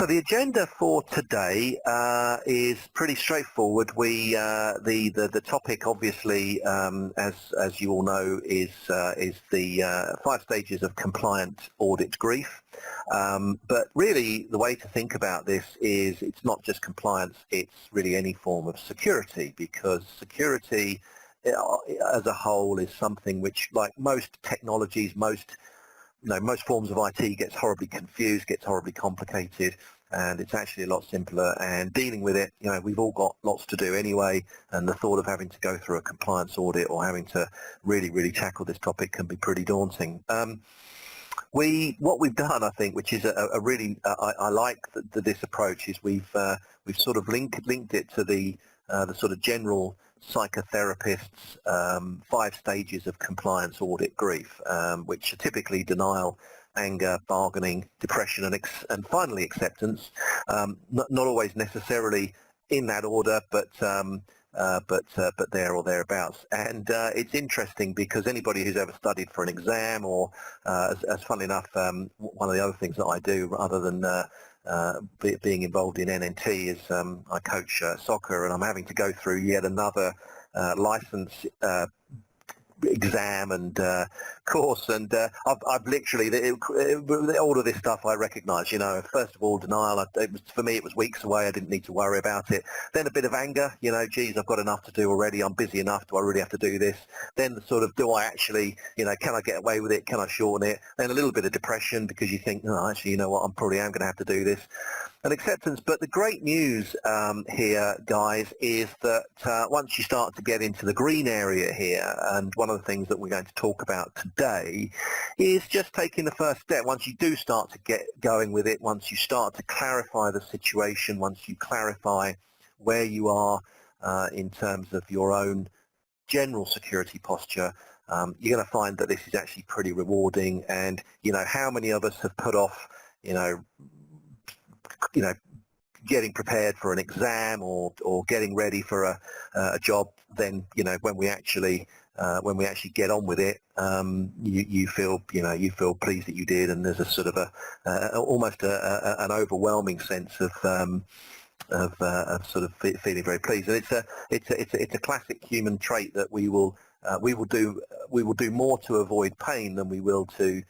So the agenda for today is pretty straightforward. The topic, obviously, as you all know, is the 5 stages of compliant audit grief. But really, the way to think about this is it's not just compliance; it's really any form of security, because security as a whole is something which, like most technologies, most forms of IT, gets horribly confused, gets horribly complicated, and it's actually a lot simpler. And dealing with it, we've all got lots to do anyway, and the thought of having to go through a compliance audit or having to really tackle this topic can be pretty daunting. What we've done, I think, which is a really I like this approach, is we've sort of linked it to the sort of general psychotherapists' 5 stages of compliance audit grief, which are typically denial, anger, bargaining, depression, and finally acceptance. Not always necessarily in that order, but there or thereabouts. And it's interesting because anybody who's ever studied for an exam, or as funnily enough, one of the other things that I do, other than being involved in NNT, is I coach soccer, and I'm having to go through yet another license exam and course, and I've literally all of this stuff I recognise. First of all, denial. For me, it was weeks away. I didn't need to worry about it. Then a bit of anger. Geez, I've got enough to do already. I'm busy enough. Do I really have to do this? Then the sort of, do I actually, can I get away with it? Can I shorten it? Then a little bit of depression, because you think, no, actually, you know what? I'm probably am going to have to do this. And acceptance. But the great news here, guys, is that once you start to get into the green area here, and one of the things that we're going to talk about today is just taking the first step. Once you do start to get going with it, once you start to clarify the situation, once you clarify where you are in terms of your own general security posture, you're going to find that this is actually pretty rewarding. And how many of us have put off getting prepared for an exam or getting ready for a job, then when we actually get on with it, you feel pleased that you did, and there's a sort of almost an overwhelming sense of sort of feeling very pleased. And it's a classic human trait that we will do more to avoid pain than we will to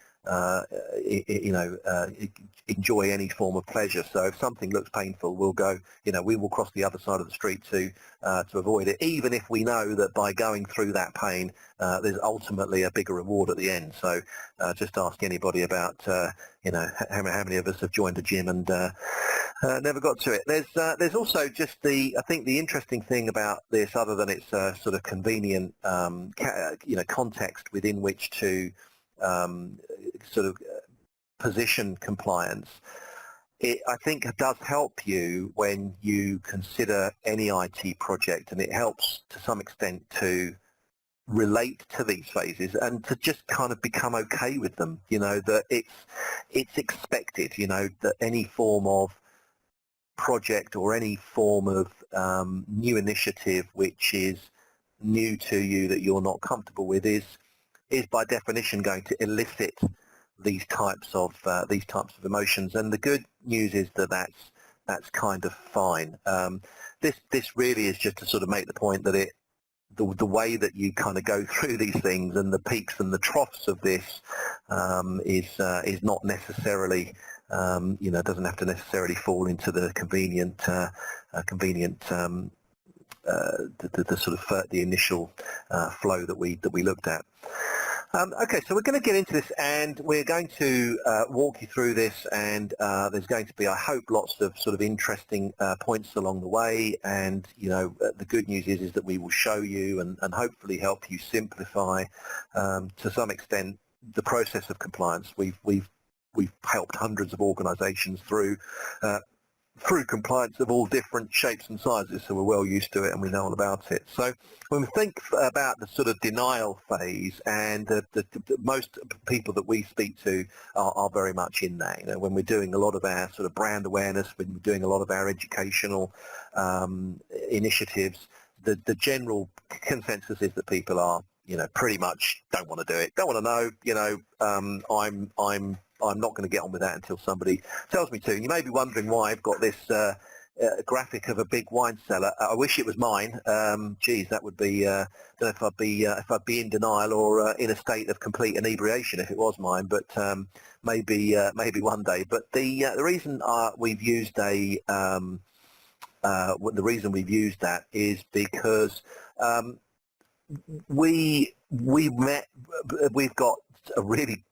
enjoy any form of pleasure. So if something looks painful, we'll go, we will cross the other side of the street to avoid it, even if we know that by going through that pain, there's ultimately a bigger reward at the end. So just ask anybody about, how many of us have joined a gym and never got to it. There's also just I think the interesting thing about this, other than its sort of convenient, context within which to sort of position compliance, I think it does help you when you consider any IT project, and it helps to some extent to relate to these phases and to just kind of become okay with them. That it's expected. That any form of project or any form of new initiative which is new to you, that you're not comfortable with, is by definition going to elicit these types of emotions. And the good news is that that's kind of fine. This really is just to sort of make the point that the way that you kind of go through these things and the peaks and the troughs of this is not necessarily doesn't have to necessarily fall into the convenient the sort of the initial flow that we looked at. Okay, so we're going to get into this, and we're going to walk you through this, and there's going to be, I hope, lots of sort of interesting points along the way. And the good news is that we will show you and hopefully help you simplify to some extent the process of compliance. We've helped hundreds of organisations through compliance of all different shapes and sizes, so we're well used to it and we know all about it. So when we think about the sort of denial phase, and the most people that we speak to are very much in that. When we're doing a lot of our sort of brand awareness, when we're doing a lot of our educational initiatives, the general consensus is that people are, pretty much don't want to do it, don't want to know, I'm I'm not going to get on with that until somebody tells me to. And you may be wondering why I've got this graphic of a big wine cellar. I wish it was mine. Geez, that would be. I don't know if I'd be in denial or in a state of complete inebriation if it was mine. But maybe one day. But the reason we've used the reason we've used that is because we've got a really,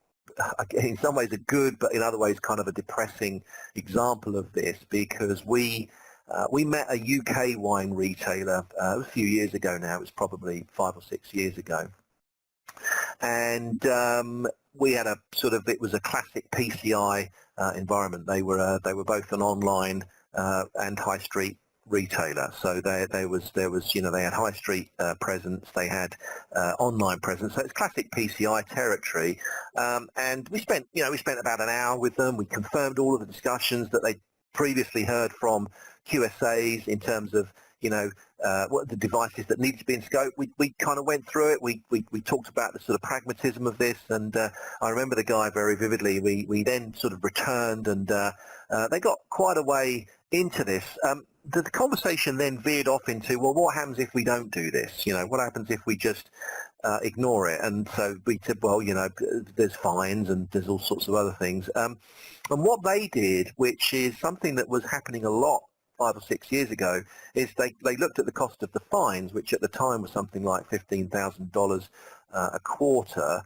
in some ways a good, but in other ways kind of a depressing example of this, because we met a UK wine retailer a few years ago now. It was probably 5 or 6 years ago, and we had it was a classic PCI environment. They were both an online and high street retailer. So there was they had high street presence, they had online presence. So it's classic PCI territory. And we spent about an hour with them. We confirmed all of the discussions that they previously heard from QSAs in terms of what the devices that needed to be in scope. We kind of went through it. We talked about the sort of pragmatism of this, and I remember the guy very vividly. We then sort of returned, and they got quite a way into this. The conversation then veered off into, well, what happens if we don't do this? What happens if we just ignore it? And so we said, well, there's fines and there's all sorts of other things. And what they did, which is something that was happening a lot 5 or 6 years ago, is they looked at the cost of the fines, which at the time was something like $15,000 a quarter,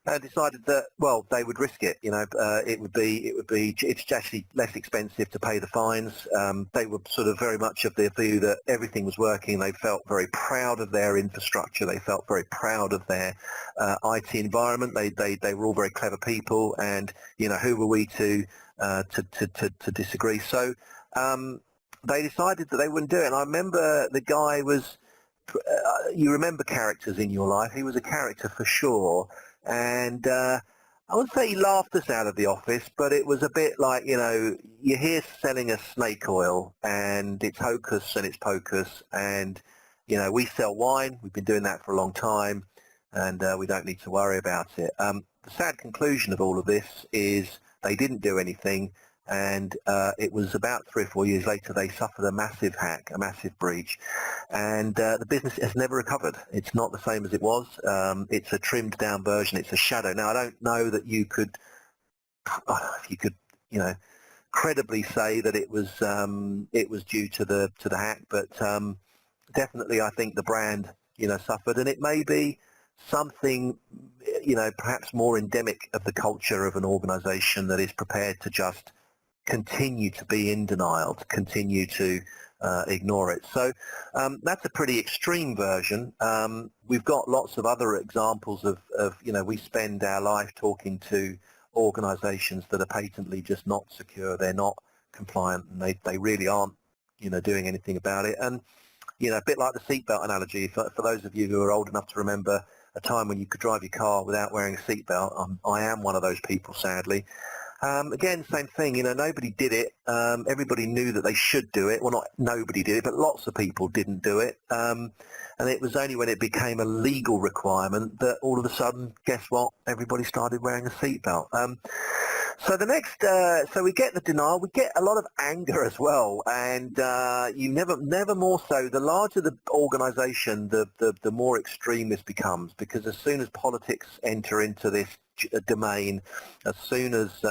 and decided that, well, they would risk it. It's actually less expensive to pay the fines. They were sort of very much of the view that everything was working. They felt very proud of their infrastructure. They felt very proud of their IT environment. They were all very clever people, and who were we to disagree? So they decided that they wouldn't do it. And I remember the guy was. You remember characters in your life. He was a character for sure. And I wouldn't say he laughed us out of the office, but it was a bit like, you're here selling us snake oil, and it's hocus and it's pocus, and, we sell wine. We've been doing that for a long time, and we don't need to worry about it. The sad conclusion of all of this is they didn't do anything, and it was about 3 or 4 years later they suffered a massive hack, a massive breach, and the business has never recovered. It's not the same as it was. It's a trimmed down version. It's a shadow. Now, I don't know that you could, if you could, credibly say that it was due to the hack, but definitely I think the brand suffered, and it may be something perhaps more endemic of the culture of an organization that is prepared to just continue to be in denial, to continue to ignore it. So that's a pretty extreme version. We've got lots of other examples of we spend our life talking to organizations that are patently just not secure. They're not compliant, and they really aren't doing anything about it. And a bit like the seatbelt analogy, for those of you who are old enough to remember a time when you could drive your car without wearing a seatbelt, I am one of those people, sadly. Again, same thing, nobody did it. Everybody knew that they should do it. Well, not nobody did it, but lots of people didn't do it. And it was only when it became a legal requirement that all of a sudden, guess what? Everybody started wearing a seatbelt. So the next, so we get the denial, we get a lot of anger as well, and you never more so. The larger the organisation, the more extreme this becomes, because as soon as politics enter into this domain, as soon as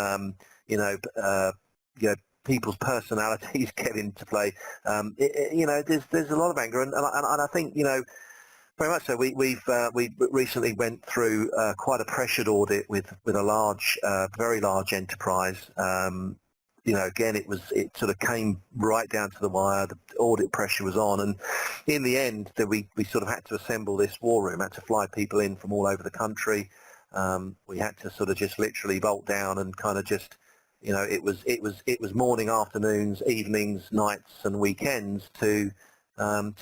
people's personalities get into play, there's a lot of anger, and I think very much so. We recently went through quite a pressured audit with a large, very large enterprise. Again, it sort of came right down to the wire. The audit pressure was on, and in the end, we sort of had to assemble this war room. Had to fly people in from all over the country. We had to sort of just literally bolt down and kind of just, it was morning, afternoons, evenings, nights, and weekends to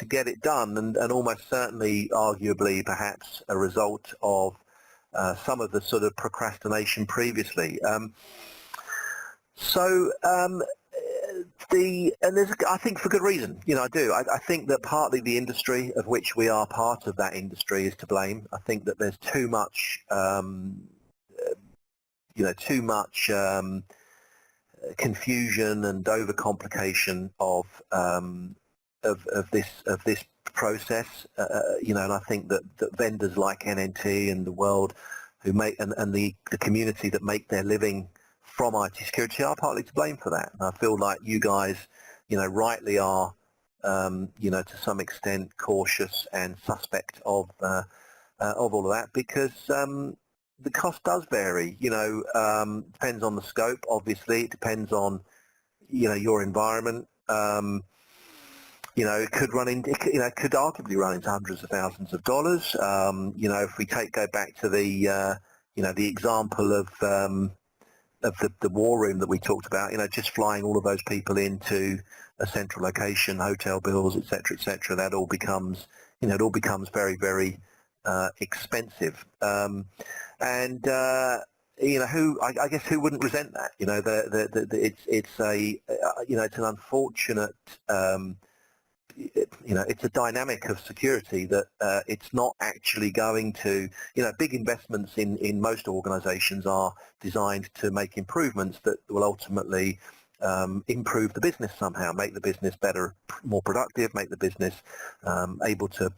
get it done, and almost certainly, arguably, perhaps a result of some of the sort of procrastination previously. And there's, I think, for good reason. I do. I think that partly the industry of which we are part of that industry is to blame. I think that there's too much too much confusion and overcomplication of this process, and I think that vendors like NNT and the world who make and the community that make their living from IT security are partly to blame for that. And I feel like you guys, rightly are, to some extent cautious and suspect of all of that because the cost does vary. Depends on the scope. Obviously, it depends on your environment. It could run in. It could arguably run into hundreds of thousands of dollars. If we go back to the the example of the war room that we talked about, just flying all of those people into a central location, hotel bills, etc., that all becomes, it all becomes very, very expensive. And I guess who wouldn't resent that? It's an unfortunate. It's a dynamic of security that it's not actually going to, big investments in most organizations are designed to make improvements that will ultimately improve the business somehow, make the business better, more productive, make the business able to,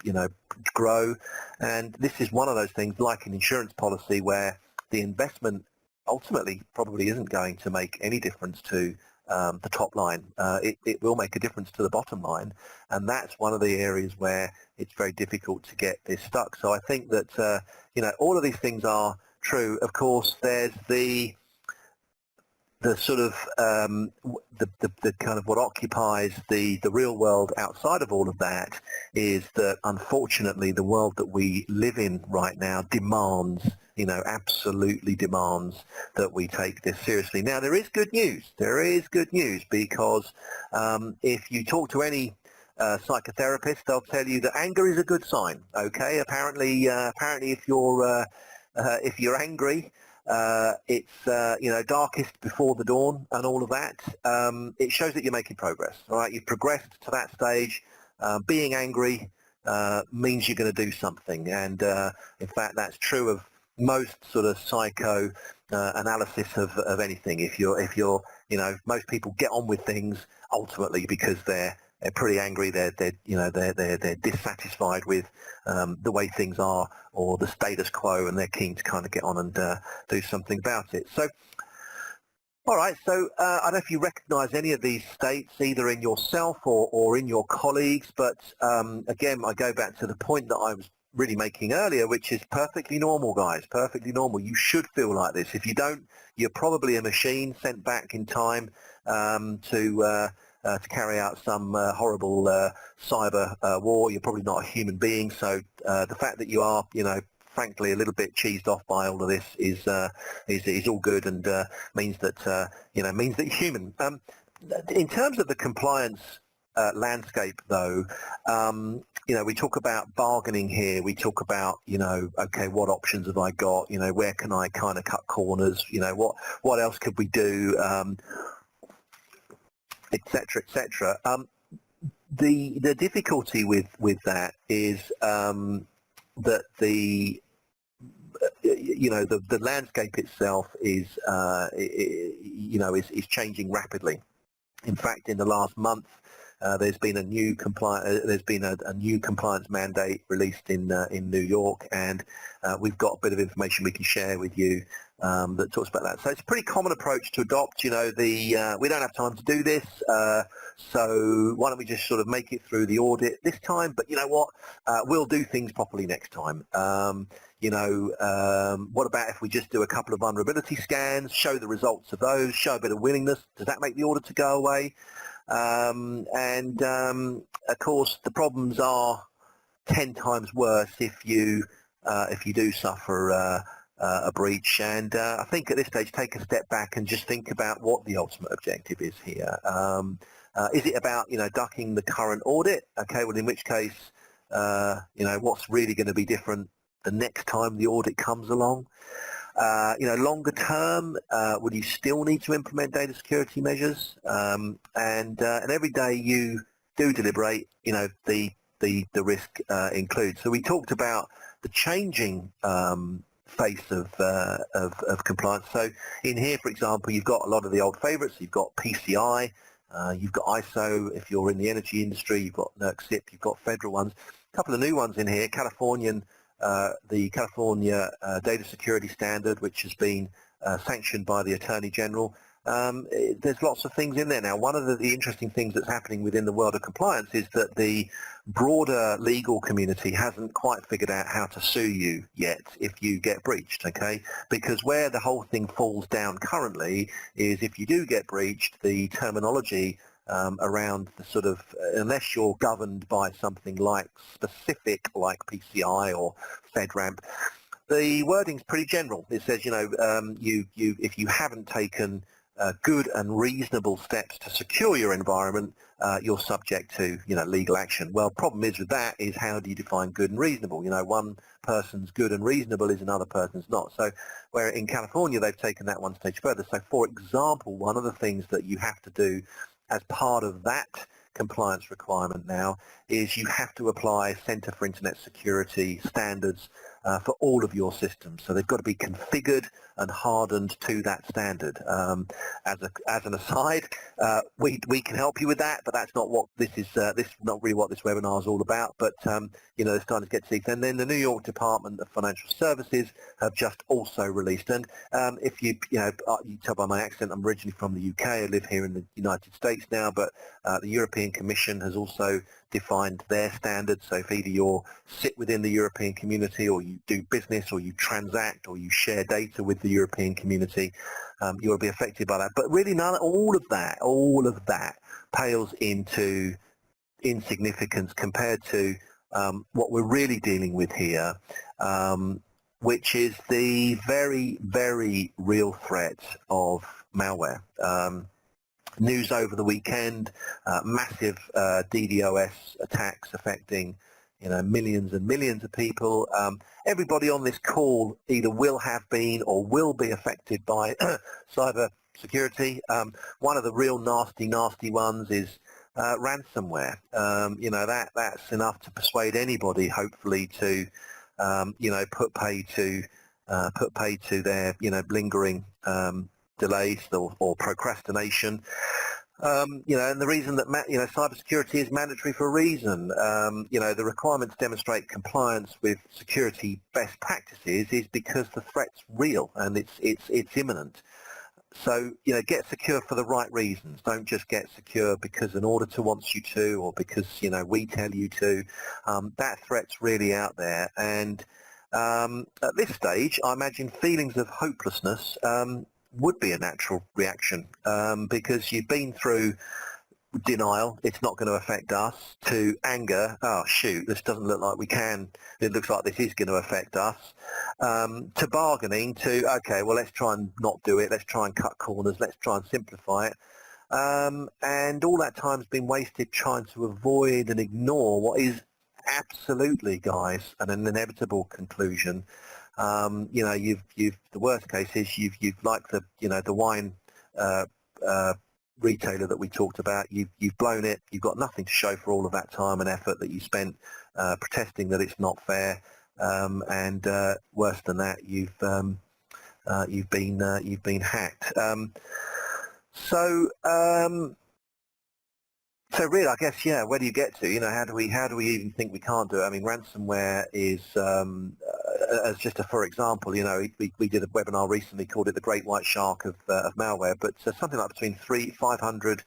grow. And this is one of those things, like an insurance policy, where the investment ultimately probably isn't going to make any difference to the top line. It will make a difference to the bottom line, and that's one of the areas where it's very difficult to get this stuck. So I think that all of these things are true. Of course, there's the sort of the kind of what occupies the real world outside of all of that is that unfortunately the world that we live in right now demands, absolutely demands that we take this seriously. Now there is good news. There is good news because if you talk to any psychotherapist, they'll tell you that anger is a good sign. Okay, apparently if you're angry, it's darkest before the dawn and all of that. It shows that you're making progress. All right, you've progressed to that stage. Being angry means you're going to do something, and in fact, that's true of most sort of psycho analysis of anything. If you're, most people get on with things ultimately because they're pretty angry. They're dissatisfied with the way things are or the status quo, and they're keen to kind of get on and do something about it. So, all right. So I don't know if you recognise any of these states, either in yourself or in your colleagues. But again, I go back to the point that I was really making earlier, which is perfectly normal, guys. Perfectly normal. You should feel like this. If you don't, you're probably a machine sent back in time to carry out some horrible cyber war. You're probably not a human being, so the fact that you are, frankly, a little bit cheesed off by all of this is all good, and means that means that you're human. In terms of the compliance landscape, though, we talk about bargaining here. We talk about, okay, what options have I got? Where can I kind of cut corners? What else could we do? Etc. etc. The difficulty with that is that the landscape itself is is changing rapidly. In fact, in the last month, there's been a new compliance mandate released in New York, and we've got a bit of information we can share with you that talks about that. So it's a pretty common approach to adopt. We don't have time to do this, so why don't we just sort of make it through the audit this time? But you know what? We'll do things properly next time. What about if we just do a couple of vulnerability scans, show the results of those, show a bit of willingness? Does that make the auditor go away? Of course, the problems are 10 times worse if you do suffer a breach. And I think at this stage, take a step back and just think about what the ultimate objective is here. Is it about ducking the current audit? Okay, well, in which case, what's really going to be different the next time the audit comes along? Longer term, will you still need to implement data security measures? And every day you do deliberate, the risk includes. So we talked about the changing face of compliance. So in here, for example, you've got a lot of the old favourites. You've got PCI, you've got ISO. If you're in the energy industry, you've got NERC-CIP, you've got federal ones. A couple of new ones in here. The California Data Security Standard, which has been sanctioned by the Attorney General. There's lots of things in there now. One of the interesting things that's happening within the world of compliance is that the broader legal community hasn't quite figured out how to sue you yet if you get breached, okay? Because where the whole thing falls down currently is if you do get breached, the terminology around the sort of, unless you're governed by something like specific like PCI or FedRAMP, the wording's pretty general. It says, if you haven't taken good and reasonable steps to secure your environment, you're subject to, legal action. Well, problem is with that is how do you define good and reasonable? One person's good and reasonable is another person's not. So where in California they've taken that one stage further. So for example, one of the things that you have to do as part of that compliance requirement now is you have to apply Centre for Internet Security standards for all of your systems. So they've got to be configured and hardened to that standard. As an aside, we can help you with that, but that's not what this is. This is not really what this webinar is all about. But it's starting to get to. And then the New York Department of Financial Services have just also released. And if you tell by my accent, I'm originally from the UK. I live here in the United States now, but the European Commission has also defined their standards. So if either you sit within the European community or you do business or you transact or you share data with the European community, you will be affected by that. But really all of that pales into insignificance compared to what we're really dealing with here, which is the very, very real threat of malware. News over the weekend, massive DDoS attacks affecting millions and millions of people. Everybody on this call either will have been or will be affected by cyber security. One of the real nasty ones is ransomware. That's enough to persuade anybody, hopefully, to put pay to their lingering delays or procrastination. And the reason that cybersecurity is mandatory for a reason. The requirements demonstrate compliance with security best practices is because the threat's real and it's imminent. So get secure for the right reasons. Don't just get secure because an auditor wants you to or because we tell you to. That threat's really out there, and at this stage, I imagine feelings of hopelessness would be a natural reaction because you've been through denial, it's not going to affect us, to anger, oh shoot, this doesn't look like we can, it looks like this is going to affect us, to bargaining, to okay, well let's try and not do it, let's try and cut corners, let's try and simplify it. And all that time's been wasted trying to avoid and ignore what is absolutely, guys, an inevitable conclusion. The worst case is you've like the wine retailer that we talked about, you've blown it, you've got nothing to show for all of that time and effort that you spent protesting that it's not fair, and worse than that, you've been hacked. So really, I guess, yeah, where do you get to? How do we even think we can't do it? I mean, ransomware is, as just for example, we did a webinar recently, called it the Great White Shark of malware, but something like between 500,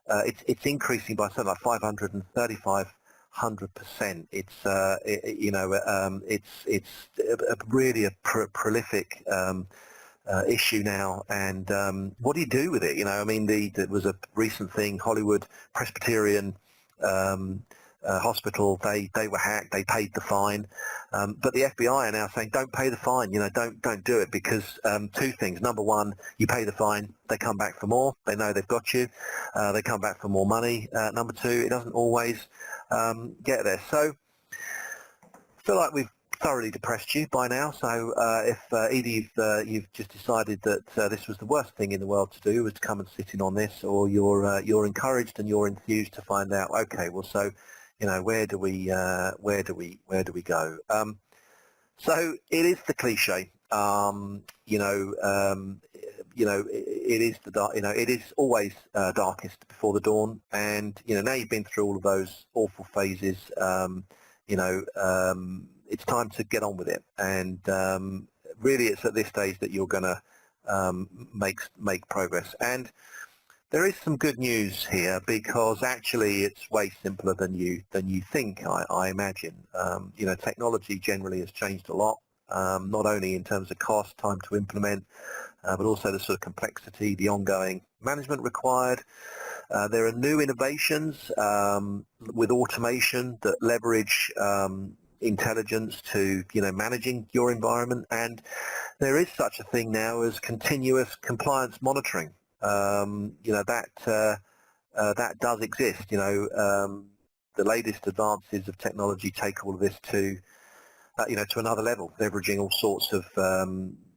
it's increasing by something like 535%. It's really a prolific issue now, and what do you do with it? I mean, there was a recent thing, Hollywood Presbyterian hospital, they were hacked, they paid the fine, but the FBI are now saying don't pay the fine, don't do it, because two things. Number one, you pay the fine, they come back for more, they know they've got you, they come back for more money. Number two, it doesn't always get there. So I feel like we've thoroughly depressed you by now, so if either you've just decided that this was the worst thing in the world to do, was to come and sit in on this, or you're encouraged and you're enthused to find out, okay, well, so where do we go? So it is the cliche. It is the dark. It is always darkest before the dawn. And now you've been through all of those awful phases. It's time to get on with it. And really, it's at this stage that you're going to make progress. And there is some good news here, because actually it's way simpler than you think. I imagine. Technology generally has changed a lot, not only in terms of cost, time to implement, but also the sort of complexity, the ongoing management required. There are new innovations with automation that leverage intelligence to managing your environment, and there is such a thing now as continuous compliance monitoring. That does exist. The latest advances of technology take all of this to another level, leveraging all sorts of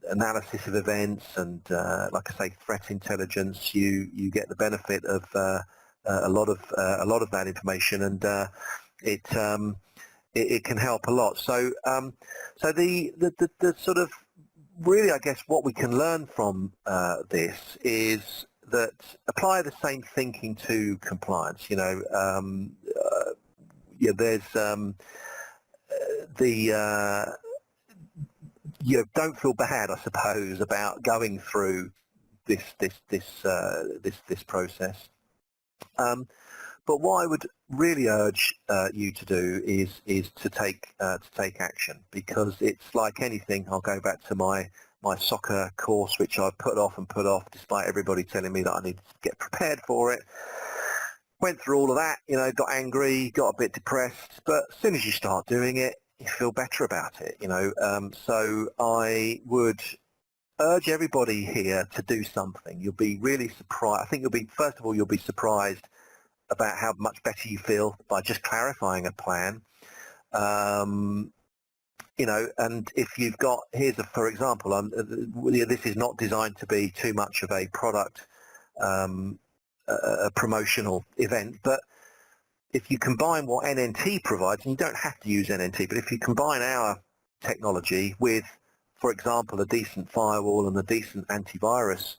analysis of events and, like I say, threat intelligence. You get the benefit of a lot of that information, and it can help a lot. So the sort of really, I guess, what we can learn from this is that apply the same thinking to compliance. There's don't feel bad, I suppose, about going through this process. But what I would really urge you to do is to take action, because it's like anything. I'll go back to my soccer course, which I put off, despite everybody telling me that I needed to get prepared for it. Went through all of that, got angry, got a bit depressed, but as soon as you start doing it, you feel better about it, So I would urge everybody here to do something. You'll be really surprised. I think first of all, you'll be surprised about how much better you feel by just clarifying a plan. And if you've got, for example, this is not designed to be too much of a product, a promotional event, but if you combine what NNT provides, and you don't have to use NNT, but if you combine our technology with, for example, a decent firewall and a decent antivirus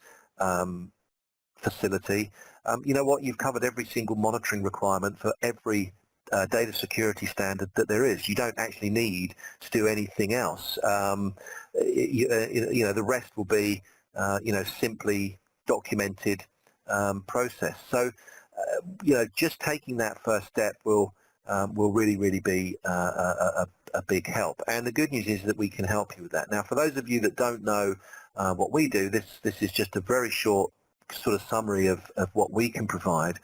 facility, you know what, you've covered every single monitoring requirement for every data security standard that there is. You don't actually need to do anything else. The rest will be, simply documented process. So, just taking that first step will really be a big help. And the good news is that we can help you with that. Now, for those of you that don't know what we do, this is just a very short sort of summary of what we can provide.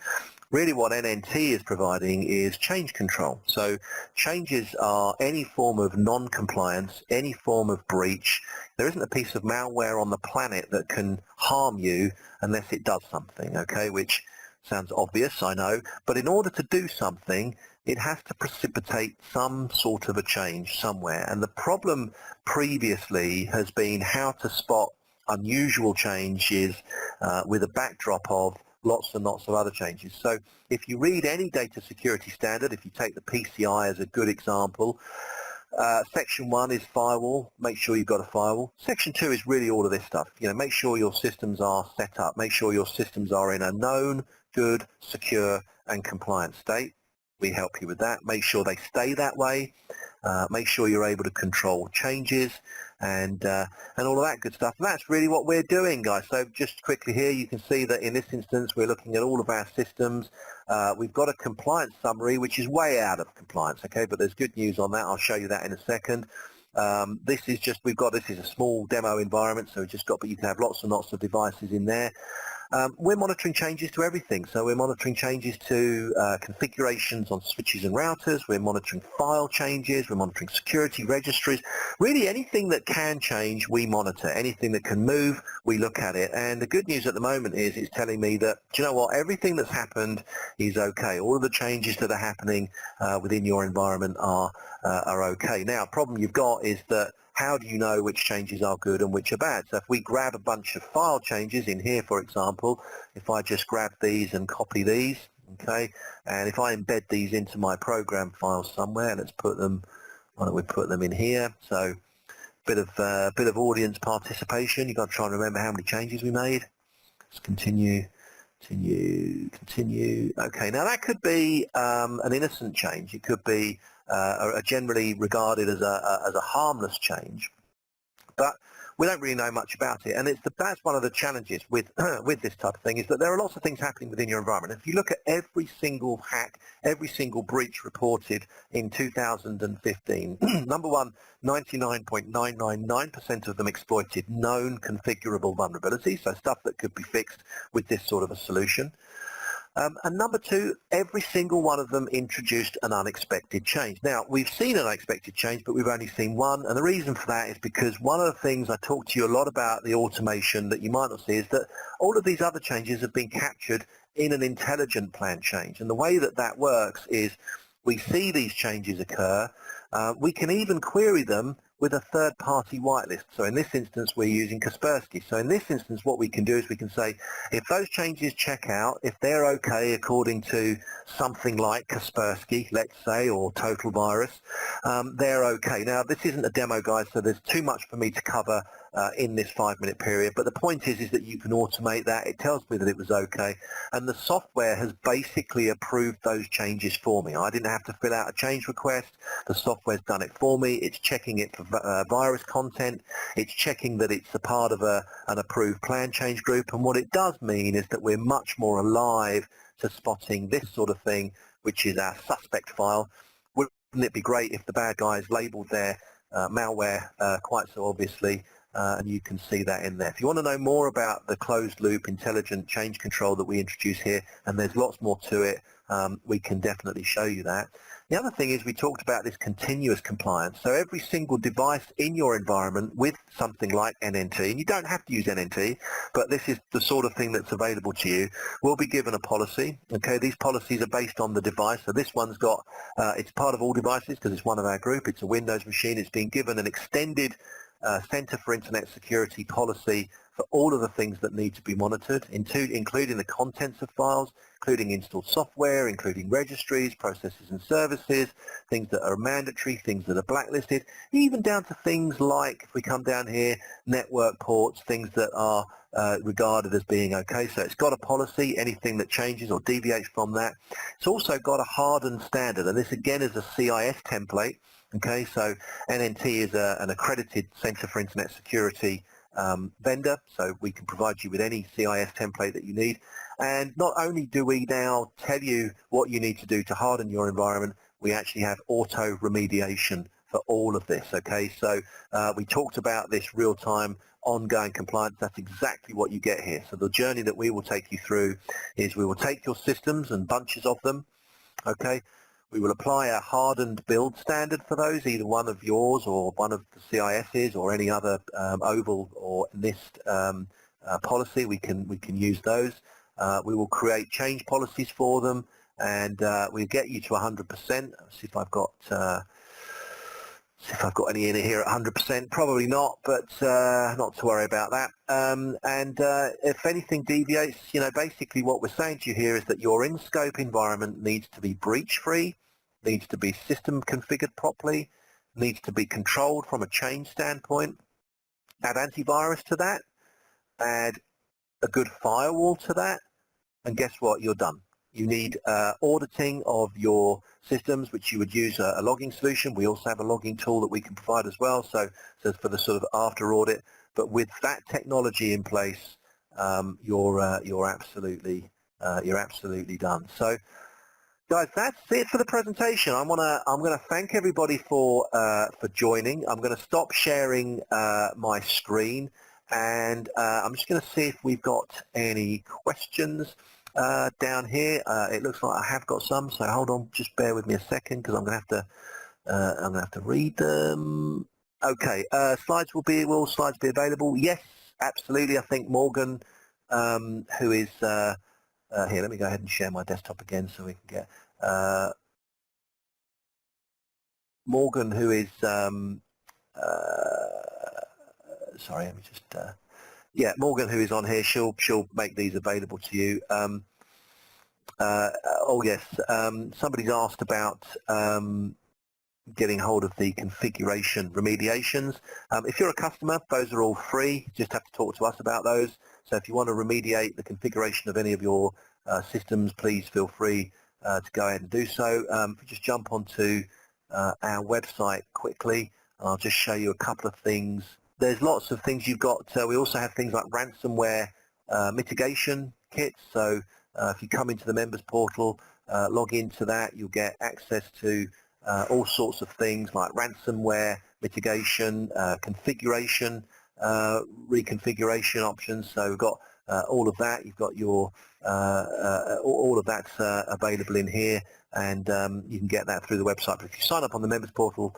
Really what NNT is providing is change control. So changes are any form of non-compliance, any form of breach. There isn't a piece of malware on the planet that can harm you unless it does something, okay, which sounds obvious, I know, but in order to do something, it has to precipitate some sort of a change somewhere. And the problem previously has been how to spot unusual changes with a backdrop of lots and lots of other changes. So if you read any data security standard, if you take the PCI as a good example, Section 1 is firewall. Make sure you've got a firewall. Section 2 is really all of this stuff. Make sure your systems are set up. Make sure your systems are in a known, good, secure, and compliant state. We help you with that. Make sure they stay that way. Make sure you're able to control changes and all of that good stuff. And that's really what we're doing, guys. So just quickly here, you can see that in this instance, we're looking at all of our systems. We've got a compliance summary, which is way out of compliance, okay? But there's good news on that. I'll show you that in a second. This is a small demo environment, so but you can have lots and lots of devices in there. We're monitoring changes to everything. So we're monitoring changes to configurations on switches and routers. We're monitoring file changes. We're monitoring security registries. Really anything that can change, we monitor. Anything that can move, we look at it. And the good news at the moment is it's telling me that, do you know what, everything that's happened is okay. All of the changes that are happening within your environment are okay. Now, problem you've got is that how do you know which changes are good and which are bad? So if we grab a bunch of file changes in here, for example, if I just grab these and copy these, okay, and if I embed these into my program files somewhere, let's put them Why don't we put them in here? So bit of audience participation. You've got to try and remember how many changes we made. Let's continue. Okay, now that could be an innocent change. It could be generally regarded as a harmless change, but we don't really know much about it. And that's one of the challenges with with this type of thing, is that there are lots of things happening within your environment. If you look at every single hack, every single breach reported in 2015, number one, 99.999% of them exploited known configurable vulnerabilities, so stuff that could be fixed with this sort of a solution. And number two, every single one of them introduced an unexpected change. Now, we've seen an unexpected change, but we've only seen one, and the reason for that is because one of the things I talked to you a lot about, the automation that you might not see, is that all of these other changes have been captured in an intelligent plan change. And the way that that works is we see these changes occur. We can even query them with a third-party whitelist. So in this instance, we're using Kaspersky. So in this instance, what we can do is we can say, if those changes check out, if they're okay according to something like Kaspersky, let's say, or Total Virus, they're okay. Now, this isn't a demo, guys, so there's too much for me to cover in this 5-minute period, but the point is that you can automate that. It tells me that it was okay, and the software has basically approved those changes for me. I didn't have to fill out a change request. The software's done it for me. It's checking it for virus content. It's checking that it's a part of an approved plan change group, and what it does mean is that we're much more alive to spotting this sort of thing, which is our suspect file. Wouldn't it be great if the bad guys labeled their malware quite so obviously, and you can see that in there. If you want to know more about the closed loop intelligent change control that we introduce here, and there's lots more to it, we can definitely show you that. The other thing is we talked about this continuous compliance. So every single device in your environment with something like NNT, and you don't have to use NNT, but this is the sort of thing that's available to you, will be given a policy. Okay, these policies are based on the device. So this one's got, it's part of all devices because it's one of our group. It's a Windows machine. It's been given an extended Center for Internet Security policy for all of the things that need to be monitored, including the contents of files, including installed software, including registries, processes and services, things that are mandatory, things that are blacklisted, even down to things like, if we come down here, network ports, things that are regarded as being okay. So it's got a policy. Anything that changes or deviates from that. It's also got a hardened standard, and this again is a CIS template. Okay, so NNT is an accredited Center for Internet Security vendor, so we can provide you with any CIS template that you need. And not only do we now tell you what you need to do to harden your environment, we actually have auto remediation for all of this. Okay, so we talked about this real-time ongoing compliance. That's exactly what you get here. So the journey that we will take you through is we will take your systems and bunches of them. Okay, we will apply a hardened build standard for those, either one of yours or one of the CIS's or any other OVAL or NIST policy. We can use those. We will create change policies for them, and we'll get you to 100%. Let's see if I've got any in here at 100%. Probably not, but not to worry about that. And if anything deviates, you know, basically what we're saying to you here is that your in-scope environment needs to be breach-free, needs to be system configured properly, needs to be controlled from a change standpoint. Add antivirus to that, add a good firewall to that, and guess what? You're done. You need auditing of your systems, which you would use a logging solution. We also have a logging tool that we can provide as well, so for the sort of after audit. But with that technology in place, you're absolutely done. So, guys, that's it for the presentation. I'm gonna thank everybody for joining. I'm gonna stop sharing my screen, and I'm just gonna see if we've got any questions down here. It looks like I have got some, so hold on, just bear with me a second because I'm gonna have to read them. Okay, will slides be available? Yes, absolutely. I think Morgan, who is here, let me go ahead and share my desktop again so we can get Morgan, who is sorry, let me just yeah, Morgan, who is on here, she'll make these available to you. Oh yes, somebody's asked about getting hold of the configuration remediations. If you're a customer, those are all free. You just have to talk to us about those. So if you want to remediate the configuration of any of your systems, please feel free to go ahead and do so. If you just jump onto our website quickly, I'll just show you a couple of things. There's lots of things you've got. We also have things like ransomware mitigation kits. So if you come into the members portal, log into that, you'll get access to all sorts of things like ransomware mitigation, configuration, reconfiguration options. So we've got all of that. You've got your all of that's available in here, and you can get that through the website. But if you sign up on the members portal,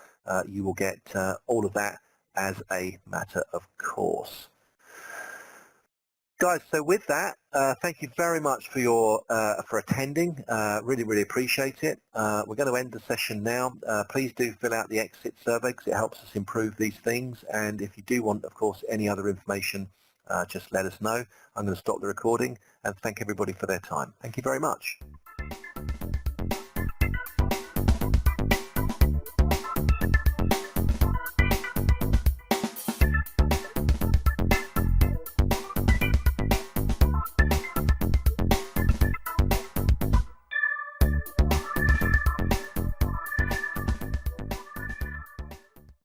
you will get all of that as a matter of course. Guys, so with that, thank you very much for your for attending. Really appreciate it. We're going to end the session now. Please do fill out the exit survey because it helps us improve these things. And if you do want, of course, any other information, just let us know. I'm going to stop the recording and thank everybody for their time. Thank you very much.